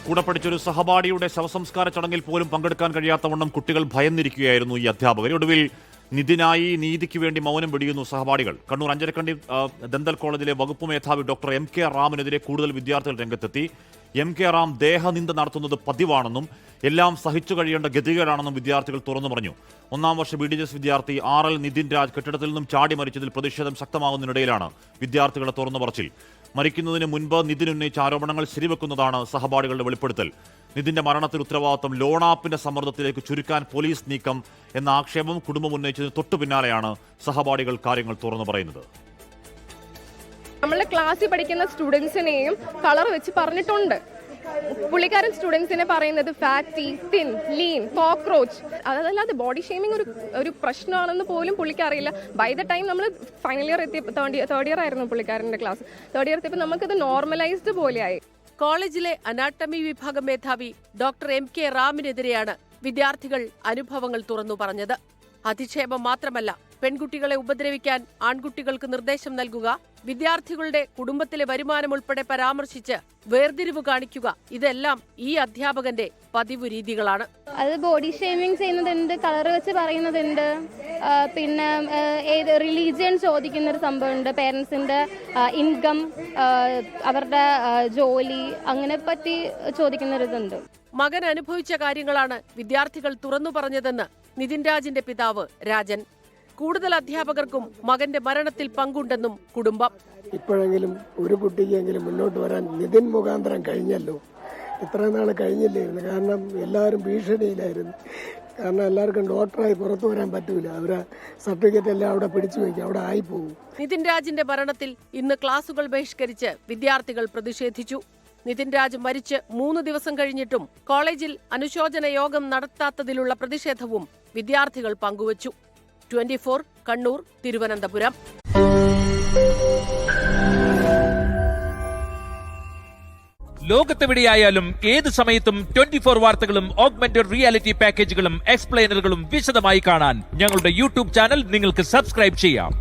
കൂടെ പഠിച്ചൊരു സഹപാഠിയുടെ ശവസംസ്കാര ചടങ്ങിൽ പോലും പങ്കെടുക്കാൻ കഴിയാത്തവണ്ണം കുട്ടികൾ ഭയന്നിരിക്കുകയായിരുന്നു ഈ അധ്യാപകർ. ഒടുവിൽ നിതിനായി നീതിക്ക് വേണ്ടി മൗനം വെടിയുന്നു സഹപാഠികൾ. കണ്ണൂർ അഞ്ചരക്കണ്ടി ദന്തൽ കോളേജിലെ വകുപ്പ് മേധാവി ഡോക്ടർ MK റാമിനെതിരെ കൂടുതൽ വിദ്യാർത്ഥികൾ രംഗത്തെത്തി. MK റാം ദേഹനിന്ദ നടത്തുന്നത് പതിവാണെന്നും എല്ലാം സഹിച്ചു കഴിയേണ്ട ഗതികേടാണെന്നും വിദ്യാർത്ഥികൾ തുറന്നു പറഞ്ഞു. 1ാം വർഷ BDJS വിദ്യാർത്ഥി RL നിതിൻ രാജ് കെട്ടിടത്തിൽ നിന്നും ചാടി മരിച്ചതിൽ പ്രതിഷേധം ശക്തമാകുന്നതിനിടയിലാണ് വിദ്യാർത്ഥികളുടെ തുറന്നു പറച്ചിൽ. മരിക്കുന്നതിന് മുൻപ് നിതിൻ ഉന്നയിച്ച ആരോപണങ്ങൾ ശരിവെക്കുന്നതാണ് സഹപാഠികളുടെ വെളിപ്പെടുത്തൽ. നിതിന്റെ മരണത്തിൽ ഉത്തരവാദിത്വം ലോണാപ്പിന്റെ സമ്മർദ്ദത്തിലേക്ക് ചുരുക്കാൻ പോലീസ് നീക്കം എന്ന ആക്ഷേപം കുടുംബം ഉന്നയിച്ചതിന് തൊട്ടു പിന്നാലെയാണ് സഹപാഠികൾ കാര്യങ്ങൾ തുറന്നു പറയുന്നത്. നമ്മളുടെ ക്ലാസ്സിൽ പഠിക്കുന്ന സ്റ്റുഡൻസിനെയും കളർ വെച്ച് പറഞ്ഞിട്ടുണ്ട്. പുള്ളിക്കാരൻ സ്റ്റുഡൻസിനെ പറയുന്നത് ഫാറ്റി, തിൻ, ലീൻ, കോക്രോച്ച്, അതല്ലാതെ ബോഡി ഷേമിംഗ് ഒരു പ്രശ്നമാണെന്ന് പോലും പുള്ളിക്ക് അറിയില്ല. ബൈ ദ ടൈം നമ്മൾ ഫൈനൽ ഇയർ എത്തിയ തേർഡ് ഇയർ ആയിരുന്നു പുള്ളിക്കാരൻ്റെ ക്ലാസ്. തേർഡ് ഇയർ എത്തിയപ്പോൾ നമുക്കത് നോർമലൈസ്ഡ് പോലെയായി. കോളേജിലെ അനാട്ടമി വിഭാഗം മേധാവി ഡോക്ടർ MK റാമിനെതിരെയാണ് വിദ്യാർത്ഥികൾ അനുഭവങ്ങൾ തുറന്നു പറഞ്ഞത്. അധിക്ഷേപം മാത്രമല്ല, പെൺകുട്ടികളെ ഉപദ്രവിക്കാൻ ആൺകുട്ടികൾക്ക് നിർദ്ദേശം നൽകുക, വിദ്യാർത്ഥികളുടെ കുടുംബത്തിലെ വരുമാനം ഉൾപ്പെടെ പരാമർശിച്ച് വേർതിരിവ് കാണിക്കുക, ഇതെല്ലാം ഈ അധ്യാപകന്റെ പതിവ് രീതികളാണ്. അത് ബോഡി ഷേമിംഗ് ചെയ്യുന്നതുണ്ട്, കളർ വെച്ച് പറയുന്നതുണ്ട്, പിന്നെ ഏത് റിലീജിയൻ ചോദിക്കുന്ന ഒരു സംഭവമുണ്ട്, പേരൻസിന്റെ ഇൻകം, അവരുടെ ജോലി, അങ്ങനെ പറ്റി ചോദിക്കുന്നൊരിതുണ്ട്. മകൻ അനുഭവിച്ച കാര്യങ്ങളാണ് വിദ്യാർത്ഥികൾ തുറന്നു പറഞ്ഞതെന്ന് നിതിൻ രാജിന്റെ പിതാവ് രാജൻ. കൂടുതൽ അധ്യാപകർക്കും മകന്റെ മരണത്തിൽ പങ്കുണ്ടെന്നും കുടുംബം. ഇപ്പോഴെങ്കിലും ഒരു കുട്ടിക്കെങ്കിലും മുന്നോട്ട് വരാൻ നിതിൻ മുഖാന്തരം കഴിഞ്ഞല്ലോ. ഇത്ര നാൾ കഴിഞ്ഞില്ലായിരുന്നു. കാരണം എല്ലാവരും ഭീഷണിയിലായിരുന്നു. കാരണം എല്ലാവർക്കും ഡോക്ടറായി പുറത്തു വരാൻ പറ്റൂല. അവരെ സർട്ടിഫിക്കറ്റ് എല്ലാം അവിടെ പിടിച്ചു വയ്ക്കും, അവിടെ ആയിപ്പോവും. നിതിൻ രാജിന്റെ മരണത്തിൽ ഇന്ന് ക്ലാസുകൾ ബഹിഷ്കരിച്ച് വിദ്യാർത്ഥികൾ പ്രതിഷേധിച്ചു. നിതിൻ രാജ് മരിച്ച് 3 ദിവസം കഴിഞ്ഞിട്ടും കോളേജിൽ അനുശോചന യോഗം നടത്താത്തതിലുള്ള പ്രതിഷേധവും വിദ്യാർത്ഥികൾ പങ്കുവച്ചു. 24 കണ്ണൂർ, തിരുവനന്തപുരം. ലോകത്തെവിടെയായാലും ഏത് സമയത്തും 24 വാർത്തകളും ഓഗ്മെന്റഡ് റിയാലിറ്റി പാക്കേജുകളും എക്സ്പ്ലെയിനറുകളും വിശദമായി കാണാൻ ഞങ്ങളുടെ യൂട്യൂബ് ചാനൽ നിങ്ങൾക്ക് സബ്സ്ക്രൈബ് ചെയ്യാം.